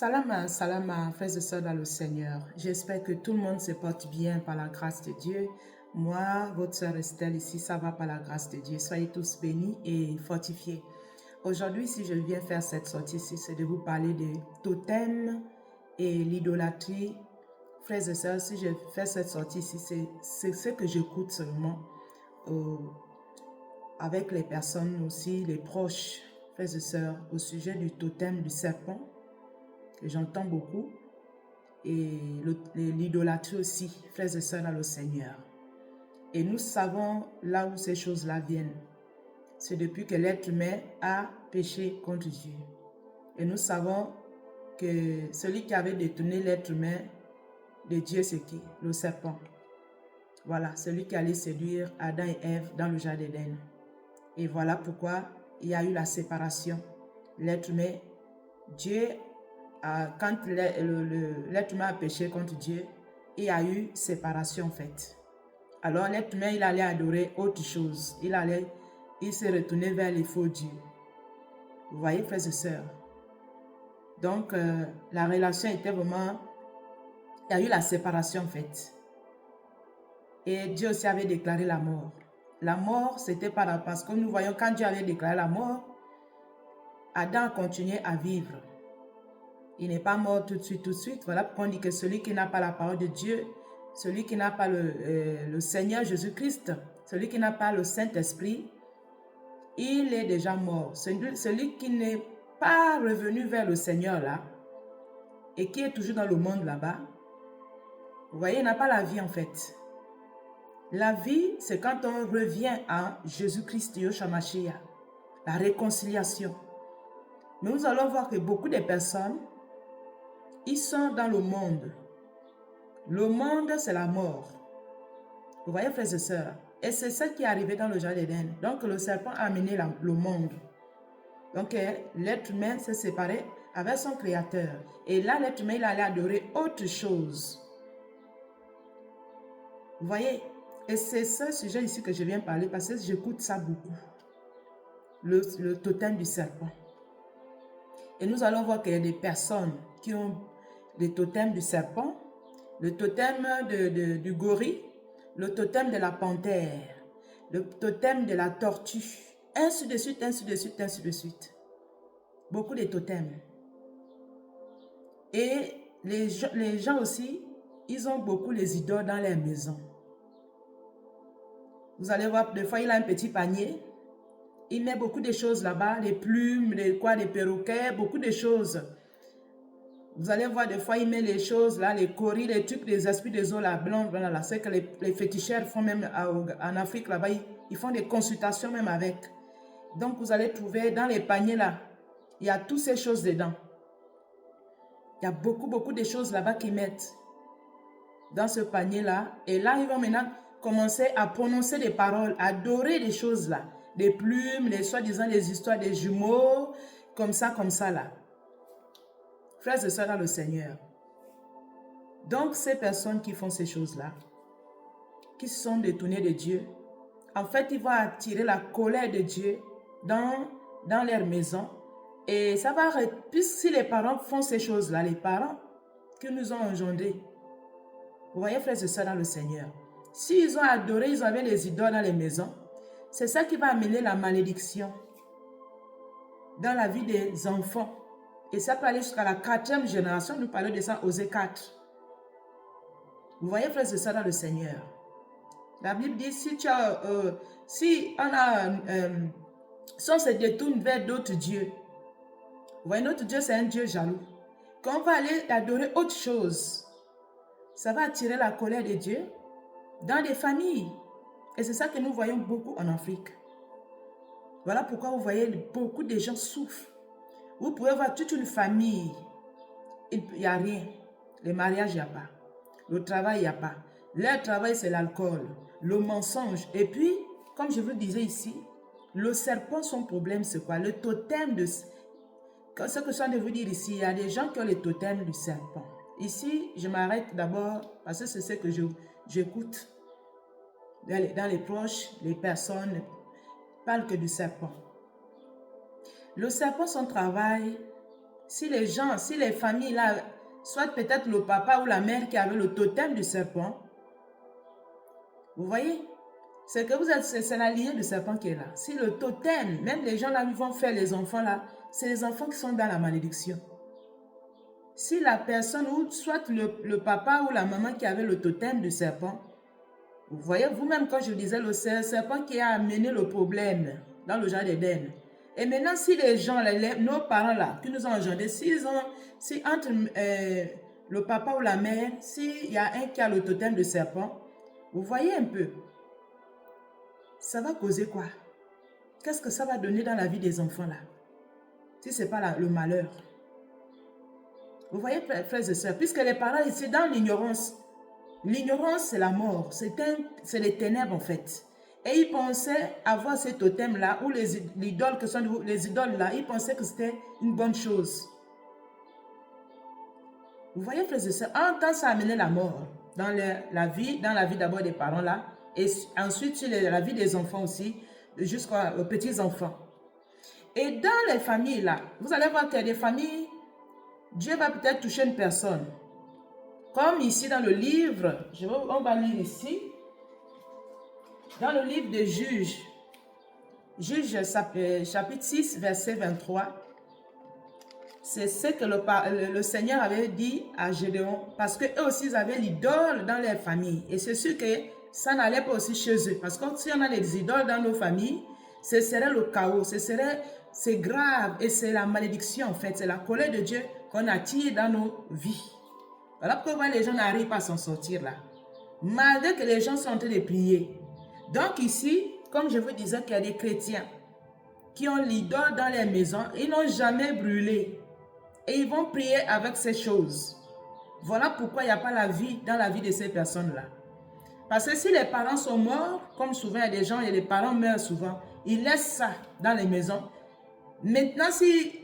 Salam, frères et sœurs dans le Seigneur. J'espère que tout le monde se porte bien par la grâce de Dieu. Moi, votre sœur Estelle ici, ça va par la grâce de Dieu. Soyez tous bénis et fortifiés. Aujourd'hui, si je viens faire cette sortie-ci, c'est de vous parler de totem et l'idolâtrie. Frères et sœurs, si je fais cette sortie-ci, c'est ce que j'écoute seulement avec les personnes aussi, les proches, frères et sœurs, au sujet du totem du serpent. J'entends beaucoup, et l'idolâtrie aussi, frères et sœurs dans le Seigneur. Et nous savons là où ces choses-là viennent. C'est depuis que l'être humain a péché contre Dieu. Et nous savons que celui qui avait détourné l'être humain de Dieu, c'est qui? Le serpent. Voilà, celui qui allait séduire Adam et Ève dans le jardin d'Éden. Et voilà pourquoi il y a eu la séparation. L'être humain, Dieu, quand l'être humain a péché contre Dieu, il y a eu séparation en fait. Alors l'être humain, il allait adorer autre chose. Il s'est retourné vers les faux dieux. Vous voyez, frères et sœurs. Donc, la relation était vraiment... Il y a eu la séparation en fait. Et Dieu aussi avait déclaré la mort. La mort, c'était parce que nous voyons quand Dieu avait déclaré la mort, Adam a continué à vivre. Il n'est pas mort tout de suite. Voilà pourquoi on dit que celui qui n'a pas la parole de Dieu, celui qui n'a pas le Seigneur Jésus-Christ, celui qui n'a pas le Saint-Esprit, il est déjà mort. Celui qui n'est pas revenu vers le Seigneur là, et qui est toujours dans le monde là-bas, vous voyez, il n'a pas la vie en fait. La vie, c'est quand on revient à Jésus-Christ, Yeshua Mashiach, la réconciliation. Mais nous allons voir que beaucoup de personnes, ils sont dans le monde. Le monde, c'est la mort. Vous voyez, frères et sœurs? Et c'est ça qui est arrivé dans le jardin d'Éden. Donc, le serpent a amené le monde. Donc, l'être humain s'est séparé avec son créateur. Et là, l'être humain, il allait adorer autre chose. Vous voyez? Et c'est ce sujet ici que je viens parler parce que j'écoute ça beaucoup. Le totem du serpent. Et nous allons voir qu'il y a des personnes qui ont des totems du serpent, le totem du gorille, le totem de la panthère, le totem de la tortue, ainsi de suite, ainsi de suite, ainsi de suite. Beaucoup de totems. Et les gens aussi, ils ont beaucoup les idoles dans leur maison. Vous allez voir, des fois, il a un petit panier. Il met beaucoup de choses là-bas, des plumes, des perroquets, beaucoup de choses. Vous allez voir, des fois, il met les choses là, les coris, les trucs, les esprits des eaux là, blancs, voilà, c'est que les féticheurs font même en Afrique là-bas, ils font des consultations même avec. Donc, vous allez trouver dans les paniers là, il y a toutes ces choses dedans. Il y a beaucoup de choses là-bas qu'ils mettent dans ce panier là. Et là, ils vont maintenant commencer à prononcer des paroles, à adorer des choses là. Des plumes, des soi-disant des histoires des jumeaux, comme ça là. Frères et sœurs dans le Seigneur. Donc, ces personnes qui font ces choses-là, qui se sont détournées de Dieu, en fait, ils vont attirer la colère de Dieu dans leur maison. Et ça va, puisque si les parents font ces choses-là, les parents qui nous ont engendrés, vous voyez, frères et sœurs dans le Seigneur, s'ils ont adoré, ils avaient les idoles dans les maisons, c'est ça qui va amener la malédiction dans la vie des enfants. Et ça peut aller jusqu'à la 4e génération. Nous parlons de ça Osée 4. Vous voyez, frères et sœurs dans le Seigneur. La Bible dit, si on se détourne vers d'autres dieux, vous voyez, notre Dieu, c'est un Dieu jaloux. Quand on va aller adorer autre chose, ça va attirer la colère de Dieu dans les familles. Et c'est ça que nous voyons beaucoup en Afrique. Voilà pourquoi vous voyez beaucoup de gens souffrent. Vous pouvez voir toute une famille, il n'y a rien. Le mariage, il n'y a pas. Le travail, il n'y a pas. Leur travail, c'est l'alcool, le mensonge. Et puis, comme je vous disais ici, le serpent, son problème, c'est quoi? Le totem de... Ce que je suis en train de vous dire ici, il y a des gens qui ont le totem du serpent. Ici, je m'arrête d'abord parce que c'est ce que j'écoute. Dans les proches, les personnes ne parlent que du serpent. Le serpent, son travail, si les gens, si les familles là, soit peut-être le papa ou la mère qui avait le totem du serpent, vous voyez, c'est que vous êtes, c'est la lignée du serpent qui est là. Si le totem, même les gens là, ils vont faire les enfants là, c'est les enfants qui sont dans la malédiction. Si la personne, ou soit le papa ou la maman qui avait le totem du serpent, vous voyez, vous-même, quand je disais le serpent qui a amené le problème dans le jardin d'Éden. Et maintenant, si les gens, nos parents là, qui nous ont engendrés, si entre le papa ou la mère, s'il y a un qui a le totem de serpent, vous voyez un peu, ça va causer quoi? Qu'est-ce que ça va donner dans la vie des enfants là? Si ce n'est pas le malheur. Vous voyez, frères et sœurs, puisque les parents ici, dans l'ignorance, l'ignorance, c'est la mort, c'est les ténèbres en fait. Et ils pensaient avoir ces totems-là, ou les idoles que sont les idoles-là, ils pensaient que c'était une bonne chose. Vous voyez, frères et sœurs, en temps, ça a amené la mort dans la vie d'abord des parents-là, et ensuite sur la vie des enfants aussi, jusqu'aux petits-enfants. Et dans les familles-là, vous allez voir qu'il y a des familles, Dieu va peut-être toucher une personne. Comme ici dans le livre, on va lire ici, dans le livre de Juges, chapitre 6, verset 23, c'est ce que le Seigneur avait dit à Gédéon, parce qu'eux aussi, ils avaient l'idole dans leur famille. Et c'est sûr que ça n'allait pas aussi chez eux, parce que si on a des idoles dans nos familles, ce serait le chaos, c'est grave, et c'est la malédiction en fait, c'est la colère de Dieu qu'on attire dans nos vies. Voilà pourquoi les gens n'arrivent pas à s'en sortir là. Malgré que les gens sont en train de prier. Donc ici, comme je vous disais qu'il y a des chrétiens qui ont l'idole dans les maisons, ils n'ont jamais brûlé. Et ils vont prier avec ces choses. Voilà pourquoi il n'y a pas la vie dans la vie de ces personnes-là. Parce que si les parents sont morts, comme souvent il y a des gens et les parents meurent souvent, ils laissent ça dans les maisons. Maintenant, si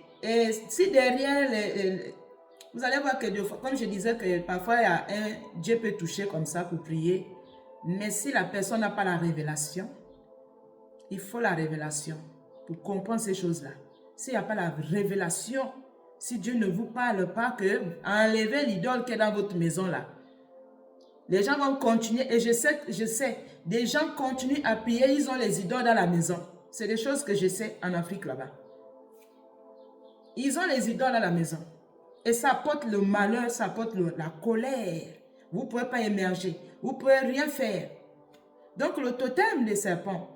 derrière vous allez voir que, comme je disais, que parfois Dieu peut toucher comme ça pour prier. Mais si la personne n'a pas la révélation, il faut la révélation pour comprendre ces choses-là. S'il n'y a pas la révélation, si Dieu ne vous parle pas, que enlevez l'idole qui est dans votre maison là. Les gens vont continuer, et je sais, des gens continuent à prier, ils ont les idoles dans la maison. C'est des choses que je sais en Afrique là-bas. Ils ont les idoles à la maison. Et ça apporte le malheur, ça apporte la colère. Vous ne pouvez pas émerger. Vous ne pouvez rien faire. Donc le totem des serpents,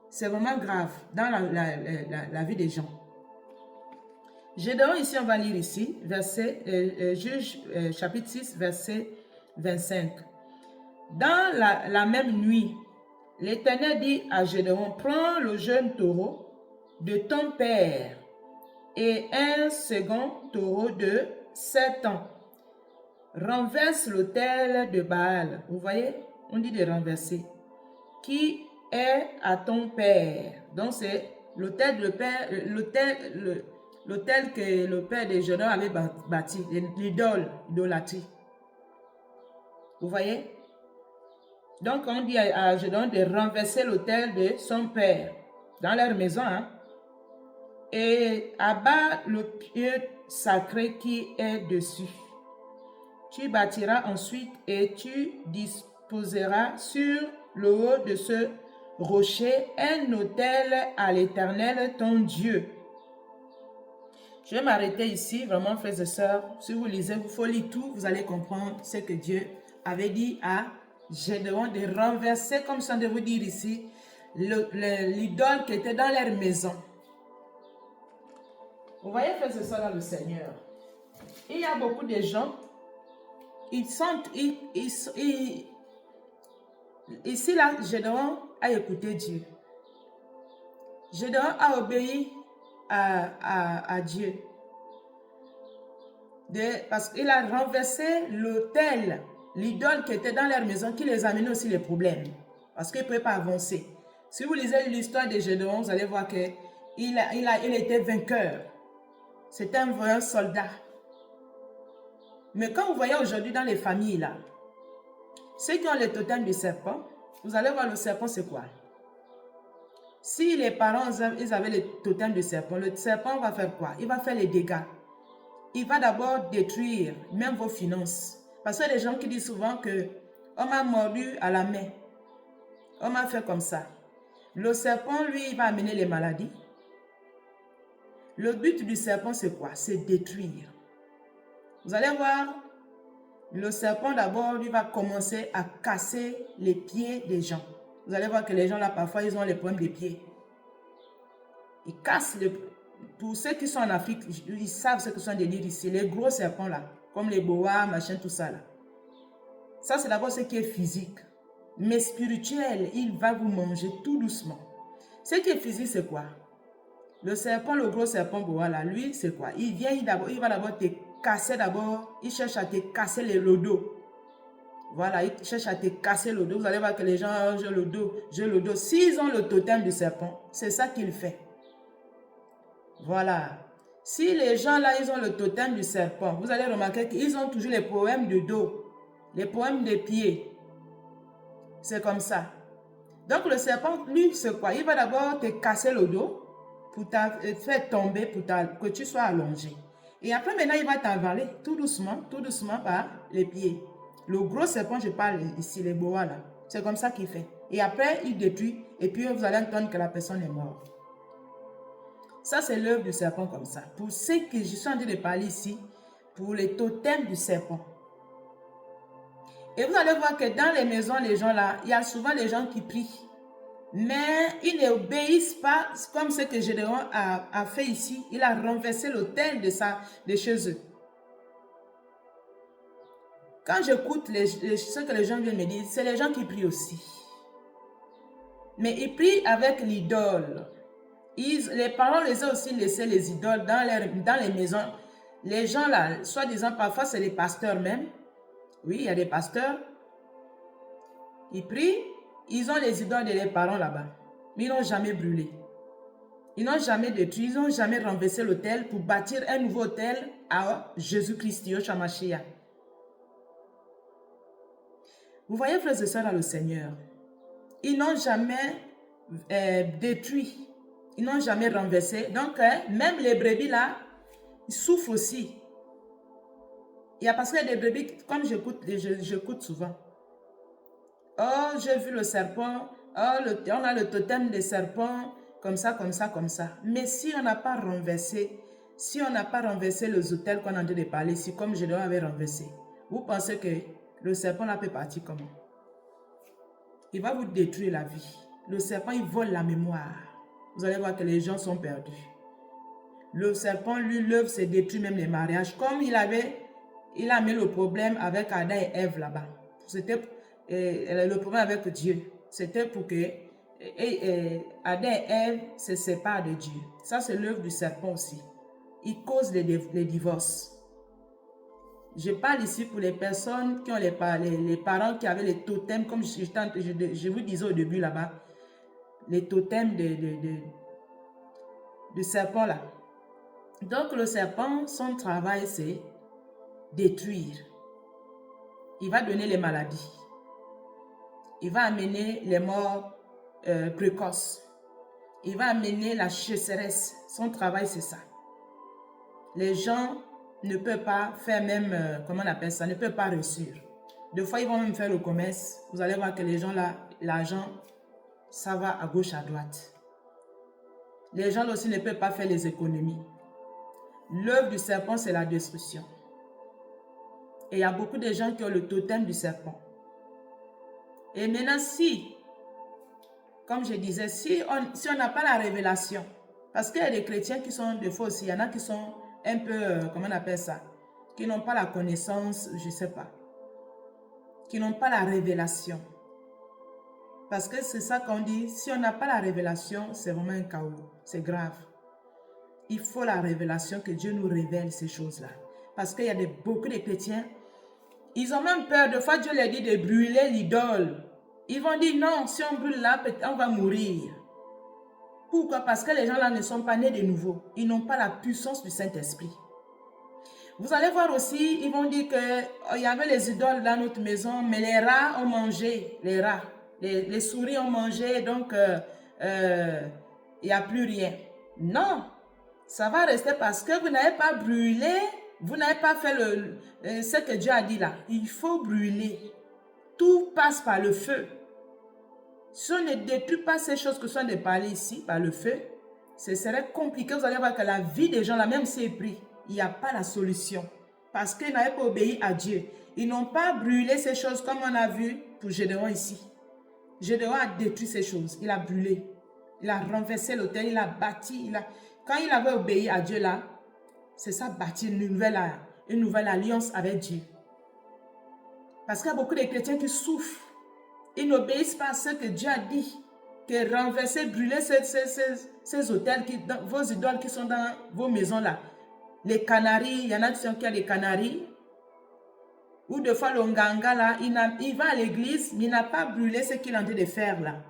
c'est vraiment grave dans la vie des gens. Gédéon, ici, on va lire ici, Juge chapitre 6, verset 25. Dans la même nuit, l'Éternel dit à Gédéon, prends le jeune taureau de ton père et un second taureau de 7 ans. Renverse l'autel de Baal. Vous voyez, on dit de renverser. Qui est à ton père. Donc c'est l'autel que le père de Gédéon avait bâti, l'idolâtrie. Vous voyez? Donc on dit à Gédéon de renverser l'autel de son père dans leur maison, hein? Et abat le pieu sacré qui est dessus. Tu bâtiras ensuite et tu disposeras sur le haut de ce rocher un autel à l'Éternel ton Dieu. Je vais m'arrêter ici, vraiment frères et sœurs. Si vous lisez, il faut lire tout, vous allez comprendre ce que Dieu avait dit à Gédéon de renverser, comme ça de vous dire ici, l'idole qui était dans leur maison. Vous voyez, frères et sœurs, dans le Seigneur, il y a beaucoup de gens, ici là, Gédéon a écouté Dieu. Gédéon a obéi à Dieu. Parce qu'il a renversé l'autel, l'idole qui était dans leur maison, qui les amenait aussi les problèmes. Parce qu'il ne pouvait pas avancer. Si vous lisez l'histoire de Gédéon, vous allez voir qu'il était vainqueur. C'était un vrai soldat. Mais quand vous voyez aujourd'hui dans les familles là, ceux qui ont le totem du serpent, vous allez voir le serpent c'est quoi? Si les parents ils avaient le totem du serpent, le serpent va faire quoi? Il va faire les dégâts. il va d'abord détruire même vos finances. Parce qu'il y a des gens qui disent souvent que on m'a mordu à la main, on m'a fait comme ça. Le serpent, lui, il va amener les maladies. Le but du serpent, c'est quoi? C'est détruire. Vous allez voir, le serpent d'abord, lui, va commencer à casser les pieds des gens. Vous allez voir que les gens là, parfois, ils ont les problèmes des pieds. Ils cassent le... Pour ceux qui sont en Afrique, ils savent ce que sont des livres ici. Les gros serpents là, comme les boas, machin, tout ça là. Ça, c'est d'abord ce qui est physique. Mais spirituel, il va vous manger tout doucement. Ce qui est physique, c'est quoi? Le serpent, le gros serpent boa là, lui, c'est quoi? Il vient, il va d'abord te casser d'abord. Il cherche à te casser le dos. Voilà, il cherche à te casser le dos. Vous allez voir que les gens, j'ai le dos, j'ai le dos. S'ils ont le totem du serpent, c'est ça qu'il fait. Voilà. Si les gens là, ils ont le totem du serpent, vous allez remarquer qu'ils ont toujours les problèmes de dos, les problèmes des pieds. C'est comme ça. Donc le serpent, lui, c'est quoi? Il va d'abord te casser le dos pour te faire tomber, pour que tu sois allongé. Et après, maintenant, il va t'avaler tout doucement par les pieds. Le gros serpent, je parle ici, les boas là. C'est comme ça qu'il fait. Et après, il détruit. Et puis, vous allez entendre que la personne est morte. Ça, c'est l'œuvre du serpent comme ça. Pour ce que je suis en train de parler ici, pour les totems du serpent. Et vous allez voir que dans les maisons, les gens là, il y a souvent des gens qui prient. Mais ils n'obéissent pas comme ce que Gédéon a fait ici. Il a renversé l'autel de chez eux. Quand j'écoute ce que les gens viennent me dire, c'est les gens qui prient aussi. Mais ils prient avec l'idole. Les parents les ont aussi laissé les idoles dans les maisons. Les gens là, soi-disant, parfois c'est les pasteurs même. Oui, il y a des pasteurs. Ils prient, ils ont les idoles de leurs parents là-bas. Mais ils n'ont jamais brûlé. Ils n'ont jamais détruit, ils n'ont jamais renversé l'autel pour bâtir un nouveau autel à Jésus-Christ, Yoshua Mashiach. Vous voyez, frères et sœurs, dans le Seigneur, ils n'ont jamais détruit. Ils n'ont jamais renversé. Donc, même les brebis là, ils souffrent aussi. Il y a parce qu'il y a des brebis, comme j'écoute souvent. Oh, j'ai vu le serpent. Oh, on a le totem des serpents. Comme ça, comme ça, comme ça. Mais si on n'a pas renversé, les autels qu'on a en train de parler ici, comme je l'avais renversé, vous pensez que le serpent là peut partir comment? Il va vous détruire la vie. Le serpent, il vole la mémoire. Vous allez voir que les gens sont perdus. Le serpent, lui, l'œuvre, c'est détruire même les mariages. Comme il a mis le problème avec Adam et Ève là-bas. C'était le problème avec Dieu. C'était pour que Adam et Ève se séparent de Dieu. Ça, c'est l'œuvre du serpent aussi. Il cause les divorces. Je parle ici pour les personnes qui ont les parents qui avaient les totems, comme je vous disais au début là-bas, les totems de serpent là. Donc le serpent, son travail c'est détruire. Il va donner les maladies. Il va amener les morts précoces. Il va amener la sécheresse. Son travail c'est ça. Les gens ne peuvent pas faire même, comment on appelle ça, ne peuvent pas réussir. Des fois, ils vont même faire le commerce. Vous allez voir que les gens là, l'argent, ça va à gauche, à droite. Les gens aussi ne peuvent pas faire les économies. L'œuvre du serpent, c'est la destruction. Et il y a beaucoup de gens qui ont le totem du serpent. Et maintenant, comme je disais, si on n'a pas la révélation, parce qu'il y a des chrétiens qui sont, des fois aussi, il y en a qui sont un peu, comment on appelle ça, qui n'ont pas la connaissance, je ne sais pas, qui n'ont pas la révélation. Parce que c'est ça qu'on dit, si on n'a pas la révélation, c'est vraiment un chaos, c'est grave. Il faut la révélation, que Dieu nous révèle ces choses-là. Parce qu'il y a beaucoup de chrétiens, ils ont même peur, des fois Dieu leur dit de brûler l'idole. Ils vont dire non, si on brûle là, on va mourir. Pourquoi? Parce que les gens là ne sont pas nés de nouveau. Ils n'ont pas la puissance du Saint-Esprit. Vous allez voir aussi, ils vont dire qu'il y avait les idoles dans notre maison, mais les rats ont mangé, les rats. Les souris ont mangé, donc il n'y a plus rien. Non, ça va rester parce que vous n'avez pas brûlé vous n'avez pas fait ce que Dieu a dit là. Il faut brûler. Tout passe par le feu. Si on ne détruit pas ces choses que sont de parler ici, par le feu, ce serait compliqué. Vous allez voir que la vie des gens là, même si c'est pris, il n'y a pas la solution. Parce qu'ils n'avaient pas obéi à Dieu. Ils n'ont pas brûlé ces choses comme on a vu pour Gédéon ici. Gédéon a détruit ces choses. Il a brûlé. Il a renversé l'autel. Il a bâti. Quand il avait obéi à Dieu là, c'est ça bâtir une nouvelle alliance avec Dieu. Parce qu'il y a beaucoup de chrétiens qui souffrent. Ils n'obéissent pas à ce que Dieu a dit. Que renverser, brûler ces hôtels, vos idoles qui sont dans vos maisons là. Les canaries, il y en a qui ont des canaries. Ou des fois le nganga là, il va à l'église, mais il n'a pas brûlé ce qu'il est en train de faire là.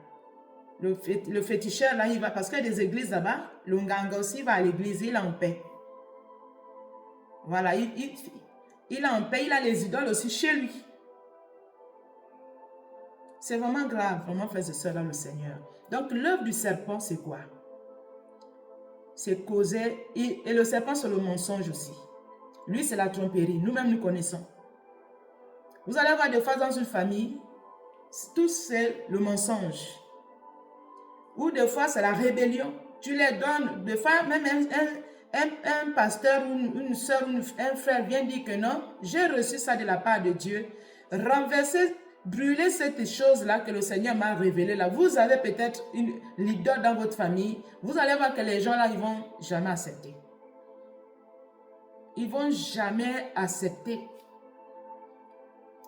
Le féticheur là, il va, parce qu'il y a des églises là-bas, le nganga aussi va à l'église, il est en paix. Voilà, il est en paix, il a les idoles aussi chez lui. C'est vraiment grave, vraiment, frères et sœurs dans le Seigneur. Donc, l'œuvre du serpent, c'est quoi? C'est causer, et le serpent, c'est le mensonge aussi. Lui, c'est la tromperie. Nous-mêmes, nous connaissons. Vous allez voir des fois dans une famille, tout c'est le mensonge. Ou des fois, c'est la rébellion. Tu les donnes, des fois, même un pasteur ou une soeur, un frère vient dire que non, j'ai reçu ça de la part de Dieu. Renverser, brûler cette chose-là que le Seigneur m'a révélée là. Vous avez peut-être l'idole dans votre famille. Vous allez voir que les gens là, ils ne vont jamais accepter. Ils ne vont jamais accepter.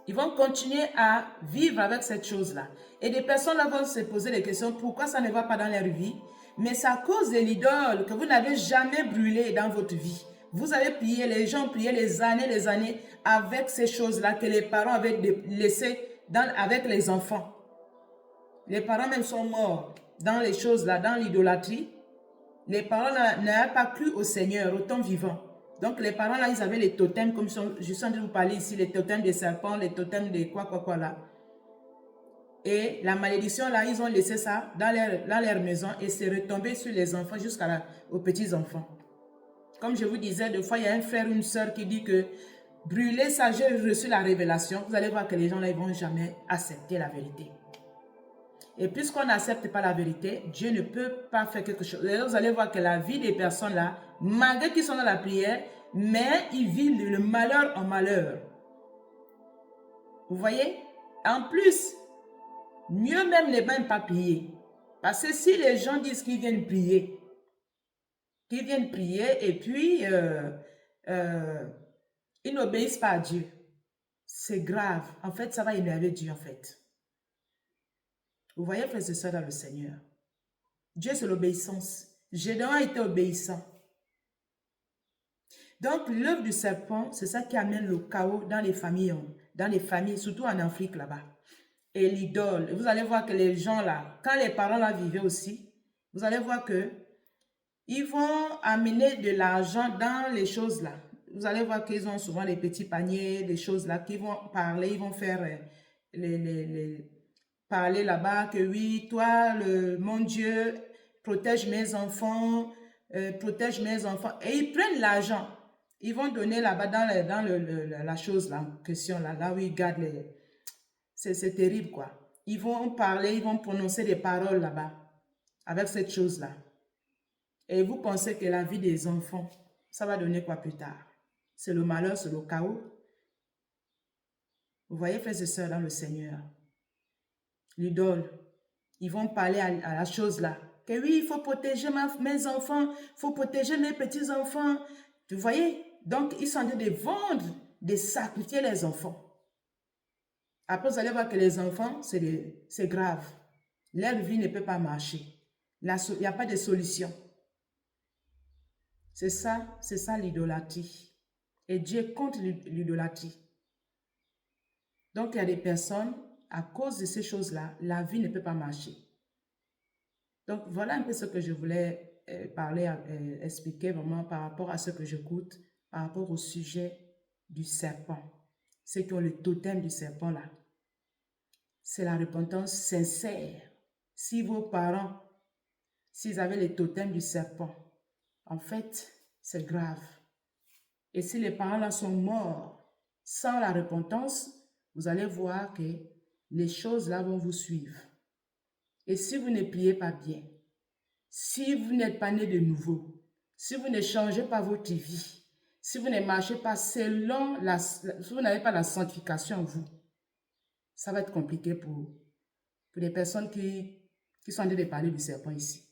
Ils vont continuer à vivre avec cette chose-là. Et des personnes là vont se poser des questions, pourquoi ça ne va pas dans leur vie? Mais c'est à cause de l'idole que vous n'avez jamais brûlé dans votre vie. Vous avez prié, les gens priaient les années avec ces choses-là que les parents avaient laissées avec les enfants. Les parents même sont morts dans les choses-là, dans l'idolâtrie. Les parents n'avaient pas cru au Seigneur, au temps vivant. Donc les parents là, ils avaient les totems, comme je suis en train de vous parler ici, les totems des serpents, les totems de quoi là. Et la malédiction là, ils ont laissé ça dans leur maison et c'est retombé sur les enfants jusqu'aux petits-enfants. Comme je vous disais, des fois, il y a un frère ou une soeur qui dit que brûler ça, j'ai reçu la révélation. Vous allez voir que les gens là, ils ne vont jamais accepter la vérité. Et puisqu'on n'accepte pas la vérité, Dieu ne peut pas faire quelque chose. Et vous allez voir que la vie des personnes là, malgré qu'ils sont dans la prière, mais ils vivent le malheur en malheur. Vous voyez? En plus, mieux même ne même pas prier. Parce que si les gens disent qu'ils viennent prier, et puis ils n'obéissent pas à Dieu, c'est grave. En fait, ça va énerver Dieu en fait. Vous voyez, frères et sœurs dans le Seigneur. Dieu, c'est l'obéissance. Gédéon a été obéissant. Donc, l'œuvre du serpent, c'est ça qui amène le chaos dans les familles, surtout en Afrique là-bas. Et l'idole. Vous allez voir que les gens là, quand les parents là vivaient aussi, vous allez voir que ils vont amener de l'argent dans les choses là. Vous allez voir qu'ils ont souvent les petits paniers, des choses là, qui vont parler, ils vont faire parler là-bas que oui, toi, mon Dieu, protège mes enfants, protège mes enfants. Et ils prennent l'argent. Ils vont donner là-bas dans la chose là, en question là où ils gardent les... C'est terrible quoi. Ils vont parler, ils vont prononcer des paroles là-bas avec cette chose-là. Et vous pensez que la vie des enfants, ça va donner quoi plus tard? C'est le malheur, c'est le chaos. Vous voyez, frères et sœurs dans le Seigneur. L'idole, ils vont parler à la chose là. Que oui, il faut protéger mes enfants, il faut protéger mes petits-enfants. Vous voyez? Donc, ils sont en train de vendre, de sacrifier les enfants. Après, vous allez voir que les enfants, c'est grave. Leur vie ne peut pas marcher. Il n'y a pas de solution. C'est ça l'idolâtrie. Et Dieu est contre l'idolâtrie. Donc, il y a des personnes, à cause de ces choses-là, la vie ne peut pas marcher. Donc, voilà un peu ce que je voulais expliquer vraiment par rapport à ce que j'écoute, par rapport au sujet du serpent. Ceux qui ont le totem du serpent là. C'est la repentance sincère. Si vos parents, s'ils avaient le totem du serpent, en fait, c'est grave. Et si les parents là sont morts sans la repentance, vous allez voir que les choses là vont vous suivre. Et si vous ne priez pas bien, si vous n'êtes pas né de nouveau, si vous ne changez pas votre vie, si vous ne marchez pas selon si vous n'avez pas la sanctification en vous, ça va être compliqué pour les personnes qui sont en train de parler du serpent ici.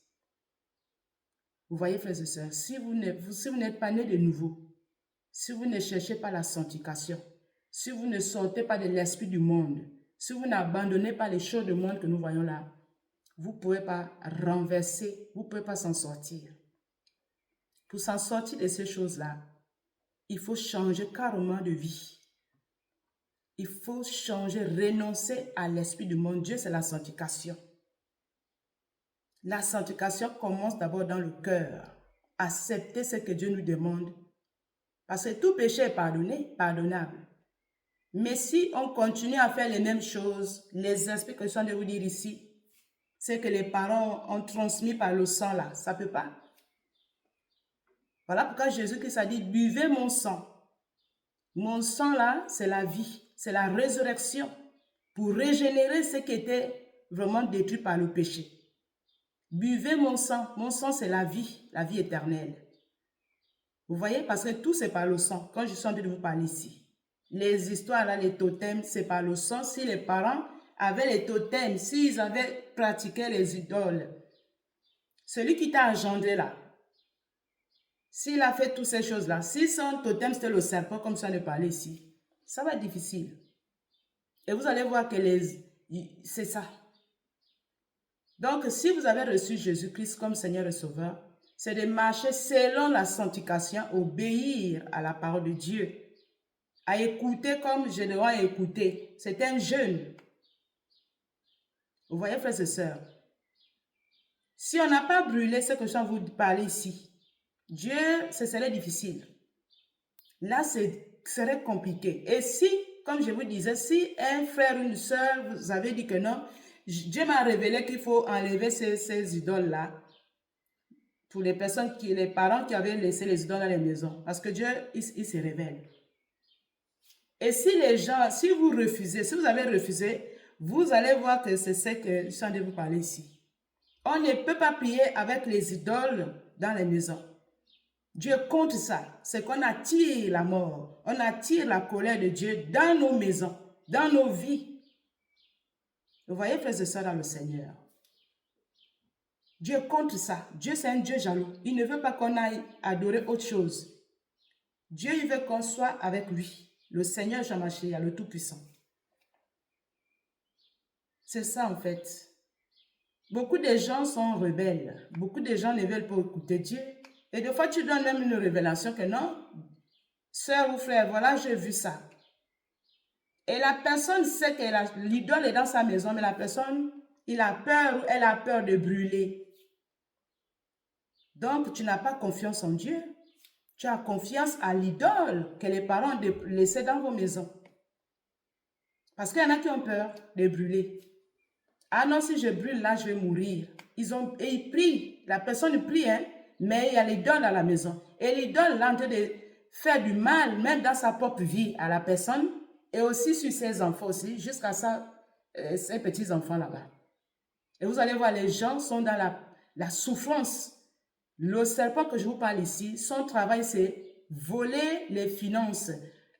Vous voyez, frères et sœurs, si vous n'êtes pas né de nouveau, si vous ne cherchez pas la sanctification, si vous ne sortez pas de l'esprit du monde, si vous n'abandonnez pas les choses du monde que nous voyons là, vous ne pouvez pas renverser, vous ne pouvez pas s'en sortir. Pour s'en sortir de ces choses-là, il faut changer carrément de vie. Il faut changer, renoncer à l'esprit du monde. Dieu, c'est la sanctification. La sanctification commence d'abord dans le cœur. Accepter ce que Dieu nous demande. Parce que tout péché est pardonné, pardonnable. Mais si on continue à faire les mêmes choses, les esprits que je suis en train de vous dire ici, c'est que les parents ont transmis par le sang là, ça ne peut pas. Voilà pourquoi Jésus-Christ a dit, buvez mon sang. Mon sang là, c'est la vie, c'est la résurrection pour régénérer ce qui était vraiment détruit par le péché. Buvez mon sang c'est la vie éternelle. Vous voyez, parce que tout c'est par le sang, quand je suis en train de vous parler ici. Les histoires là, les totems, c'est par le sang. Si les parents avaient les totems, s'ils avaient pratiqué les idoles, celui qui t'a engendré là, s'il a fait toutes ces choses-là, si son totem c'était le serpent, comme ça ne parlait ici, ça va être difficile. Et vous allez voir que c'est ça. Donc, si vous avez reçu Jésus-Christ comme Seigneur et Sauveur, c'est de marcher selon la sanctification, obéir à la parole de Dieu, à écouter comme je dois écouter. C'est un jeûne. Vous voyez, frères et sœurs, si on n'a pas brûlé ce que je viens de vous parler ici, Dieu, ce serait difficile. Là, ce serait compliqué. Et si, comme je vous disais, si un frère ou une soeur, vous avez dit que non, Dieu m'a révélé qu'il faut enlever ces idoles-là pour les personnes, les parents qui avaient laissé les idoles dans les maisons. Parce que Dieu, il se révèle. Et si les gens, si vous refusez, si vous avez refusé, vous allez voir que c'est ce que je suis en train de vous parler ici. On ne peut pas prier avec les idoles dans les maisons. Dieu compte ça. C'est qu'on attire la mort. On attire la colère de Dieu dans nos maisons, dans nos vies. Vous voyez, frères et sœurs, dans le Seigneur. Dieu compte ça. Dieu, c'est un Dieu jaloux. Il ne veut pas qu'on aille adorer autre chose. Dieu, il veut qu'on soit avec lui. Le Seigneur Jean-Mashiach, le Tout-Puissant. C'est ça, en fait. Beaucoup de gens sont rebelles. Beaucoup de gens ne veulent pas écouter Dieu. Et des fois, tu donnes même une révélation que non, sœur ou frère, voilà, j'ai vu ça. Et la personne sait que l'idole est dans sa maison, mais la personne, il a peur ou elle a peur de brûler. Donc, tu n'as pas confiance en Dieu. Tu as confiance à l'idole que les parents ont laissée dans vos maisons. Parce qu'il y en a qui ont peur de brûler. Ah non, si je brûle là, je vais mourir. Et ils prient. La personne prie, hein, mais il y a l'idole à la maison. Et l'idole là, en train de faire du mal, même dans sa propre vie à la personne, et aussi sur ses enfants aussi, jusqu'à ses petits-enfants là-bas. Et vous allez voir, les gens sont dans la souffrance. Le serpent que je vous parle ici, son travail, c'est voler les finances,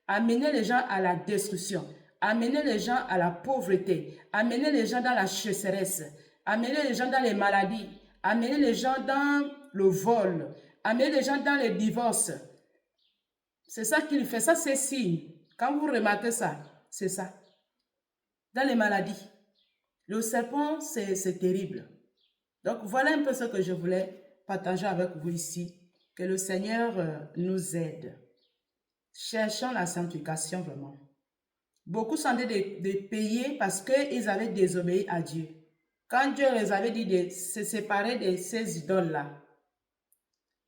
amener les gens à la destruction, amener les gens à la pauvreté, amener les gens dans la chasseresse, amener les gens dans les maladies, amener les gens dans le vol, amener les gens dans les divorces. C'est ça qu'il fait, ça c'est signe. Quand vous remarquez ça, c'est ça. Dans les maladies. Le serpent, c'est terrible. Donc, voilà un peu ce que je voulais partager avec vous ici. Que le Seigneur nous aide. Cherchons la sanctification vraiment. Beaucoup sont en train de payer parce qu'ils avaient désobéi à Dieu. Quand Dieu les avait dit de se séparer de ces idoles-là,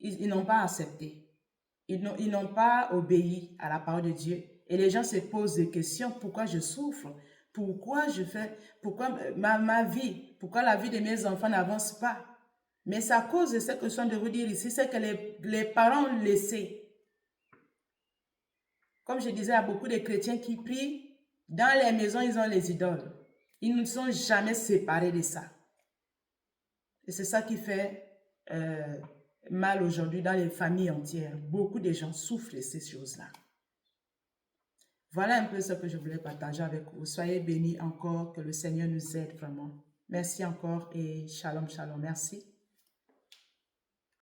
ils n'ont pas accepté. Ils n'ont pas obéi à la parole de Dieu. Et les gens se posent des questions. Pourquoi je souffre? Pourquoi ma vie, pourquoi la vie de mes enfants n'avance pas? Mais c'est à cause de ce que je viens de vous dire ici, c'est que les parents ont laissé. Comme je disais, à beaucoup de chrétiens qui prient, dans les maisons, ils ont les idoles. Ils ne sont jamais séparés de ça. Et c'est ça qui fait mal aujourd'hui dans les familles entières. Beaucoup de gens souffrent de ces choses-là. Voilà un peu ce que je voulais partager avec vous. Soyez bénis encore, que le Seigneur nous aide vraiment. Merci encore et shalom, shalom. Merci.